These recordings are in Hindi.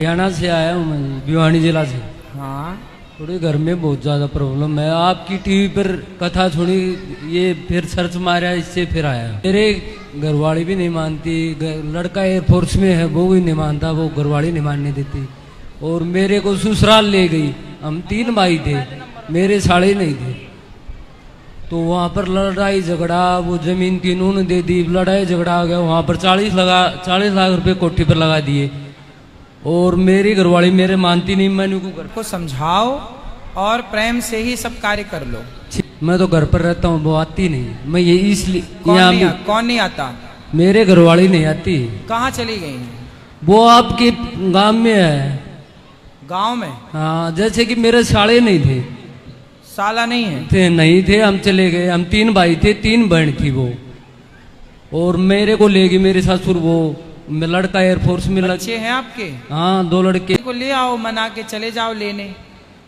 हरियाणा से आया हूँ मैं, भिवानी जिला से। हाँ, थोड़ी घर में बहुत ज़्यादा प्रॉब्लम है। आपकी टीवी पर कथा सुनी, ये फिर सर्च मारा, इससे फिर आया। मेरे घरवाली भी नहीं मानती, लड़का एयरफोर्स में है वो भी नहीं मानता, वो घरवाली नहीं मानने देती। और मेरे को ससुराल ले गई। हम 3 भाई थे, मेरे साले नहीं थे। तो वहाँ पर लड़ाई झगड़ा, वो जमीन की इन्होंने दे दी, लड़ाई झगड़ा आ गया। वहाँ पर 40 लाख रुपए कोठी पर लगा दिए। और मेरी घरवाली मेरे मानती नहीं। मैंने को समझाओ और प्रेम से ही सब कार्य कर लो। मैं तो घर पर रहता हूँ, वो आती नहीं। मैं ये इसलिए कौन नहीं आता? मेरे घरवाली नहीं आती। कहाँ चली गई? वो आपके गांव में है। गांव में? हाँ, जैसे कि मेरे साले नहीं थे। साला नहीं है? नहीं थे, हम चले गए। हम 3 भाई थे, 3 बहन थी वो। और मेरे को ले गई मेरे ससुर। वो मैं लड़का एयरफोर्स में बच्चे हैं आपके? हाँ, 2 लड़के। को ले आओ, मना के चले जाओ लेने।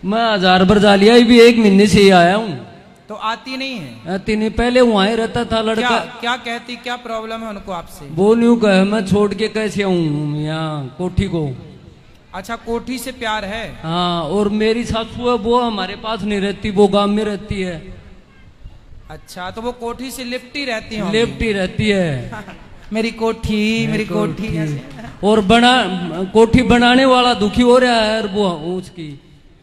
मैं 1000 बार जा लिया, भी 1 महीने से ही आया हूँ। तो आती नहीं है? आती नहीं। पहले वहाँ ही रहता था लड़का। क्या कहती, क्या प्रॉब्लम है उनको आपसे? वो न्यू कहे मैं छोड़ के कैसे आऊँ यहाँ कोठी को। अच्छा, कोठी से प्यार है? हाँ, और मेरी सासू है, वो हमारे पास नहीं रहती, वो गांव में रहती है। अच्छा, तो वो कोठी से लिपटी रहती है? लिपटी रहती है। मेरी कोठी। और कोठी बनाने वाला दुखी हो रहा है वो उसकी।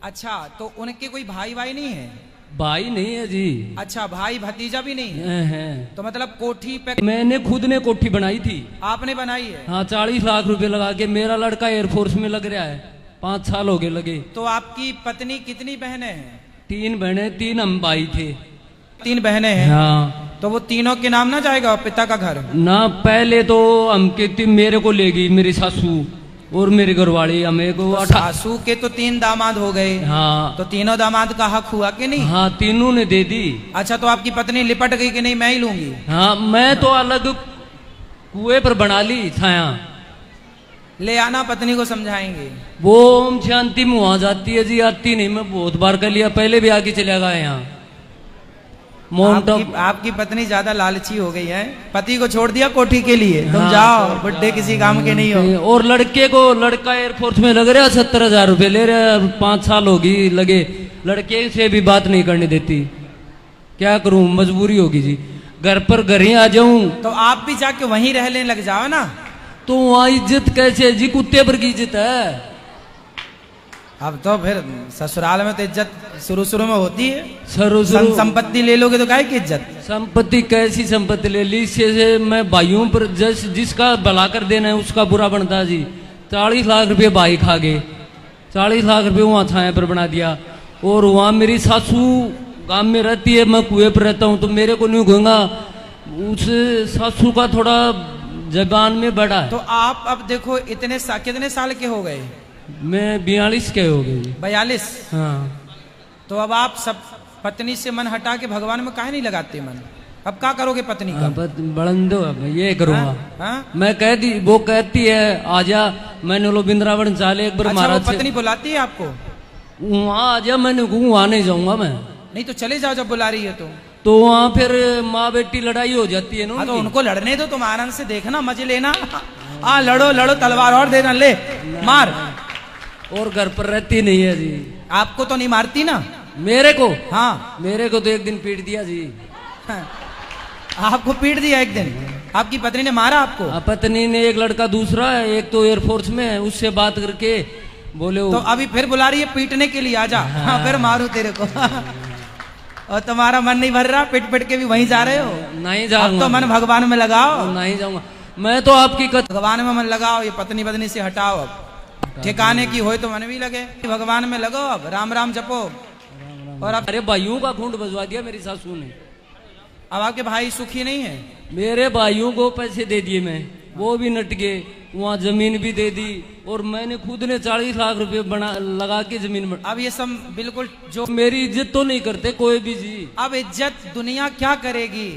अच्छा, तो उनके कोई भाई नहीं है? भाई नहीं है जी। अच्छा, भाई भतीजा भी नहीं है। तो मतलब कोठी पे मैंने खुद ने कोठी बनाई थी। आपने बनाई है? हाँ, 40 लाख रुपए लगा के। मेरा लड़का एयरफोर्स में लग रहा है, 5 साल हो गए लगे। तो आपकी पत्नी कितनी बहनें हैं? 3 बहनें, 3 हम भाई थे। 3 बहनें हैं? हाँ। तो वो तीनों के नाम ना जाएगा पिता का घर? ना, पहले तो मेरे को ले गई मेरी सासू और मेरी घरवाली। हमें को तो सासू के तो 3 दामाद हो गए। हाँ। तो तीनों दामाद का हक हुआ कि नहीं? हाँ, तीनों ने दे दी। अच्छा, तो आपकी पत्नी लिपट गई कि नहीं मैं ही लूंगी? हाँ, मैं तो अलग कुएं पर बना ली छाया। ले आना, पत्नी को समझाएंगे। वो ओम शांति में वहां जाती है जी, आती नहीं। मैं बहुत बार कर लिया, पहले भी आके चले गए यहाँ। आपकी पत्नी ज्यादा लालची हो गई है, पति को छोड़ दिया कोठी के लिए। तुम जाओ, बुड्ढे किसी काम के नहीं हो। और लड़का एयरफोर्स में लग रहा है, 70,000 रुपए ले रहा है। 5 साल होगी लगे। लड़के से भी बात नहीं करने देती। क्या करूं, मजबूरी होगी जी। घर ही आ जाऊं तो आप भी जाके वहीं रहने लग जाओ ना। तो वहाँ इज्जत कैसे जी? कुत्ते पर की इज्जत है। अब तो फिर ससुराल में तो इज्जत शुरू में होती है। संपत्ति ले लोगे तो काहे की इज्जत? संपत्ति कैसी संपत्ति ले ली? इससे मैं भाइयों पर जिसका भला कर देना है उसका बुरा बनता जी। 40 लाख रुपए भाई खा गए। 40 लाख रुपए वहाँ छाया पर बना दिया। और वहाँ मेरी सासू गांव में रहती है, मैं कुएं पर रहता हूँ। तो मेरे को नहीं कहूँगा, उस सासू का थोड़ा जबान में बड़ा है। तो आप अब देखो, कितने साल के हो गए? मैं 42 के हो गए। 42? हाँ। तो अब आप सब पत्नी से मन हटा के भगवान में काहे नहीं लगाते मन? अब क्या करोगे पत्नी का? बड़ंदो ये करूँगा। हाँ? मैं वो कहती है आजा। मैंने लो बिंद्रावन चाले एक बार। अच्छा, महाराज पत्नी बुलाती है आपको? वहाँ आजा। मैंने वहाँ नहीं जाऊंगा मैं। नहीं तो चले जाओ जब बुला रही है तो वहाँ फिर माँ बेटी लड़ाई हो जाती है ना। तो उनको लड़ने दो, तुम आनंद से देखना, मजे लेना। हाँ, लड़ो तलवार और देना, ले मार। और घर पर रहती नहीं है जी। आपको तो नहीं मारती ना? मेरे को? हाँ, मेरे को तो एक दिन पीट दिया जी। आपको पीट दिया एक दिन? आपकी पत्नी ने मारा आपको? पत्नी ने। एक लड़का दूसरा है, एक तो एयरफोर्स में है, उससे बात करके बोले तो अभी फिर बुला रही है पीटने के लिए, आजा। हाँ, फिर मारू तेरे को। और तुम्हारा मन नहीं भर रहा? पिट के भी वहीं जा रहे हो? नहीं जाऊंगा। तो मन भगवान में लगाओ। नहीं जाऊंगा मैं तो आपकी भगवान में मन लगाओ, ये पत्नी से हटाओ। अब ठिकाने की हो तो मन भी लगे। भगवान में लगो, अब राम राम जपो। और अब अरे भाइयों का खूंट बजवा दिया मेरी सासू ने। अब आपके भाई सुखी नहीं है? मेरे भाइयों को पैसे दे दिए मैं, वो भी नट गए। वहाँ जमीन भी दे दी। और मैंने खुद ने 40 लाख रुपए लगा के जमीन। अब ये सब बिल्कुल जो मेरी इज्जत तो नहीं करते कोई भी जी। अब इज्जत दुनिया क्या करेगी?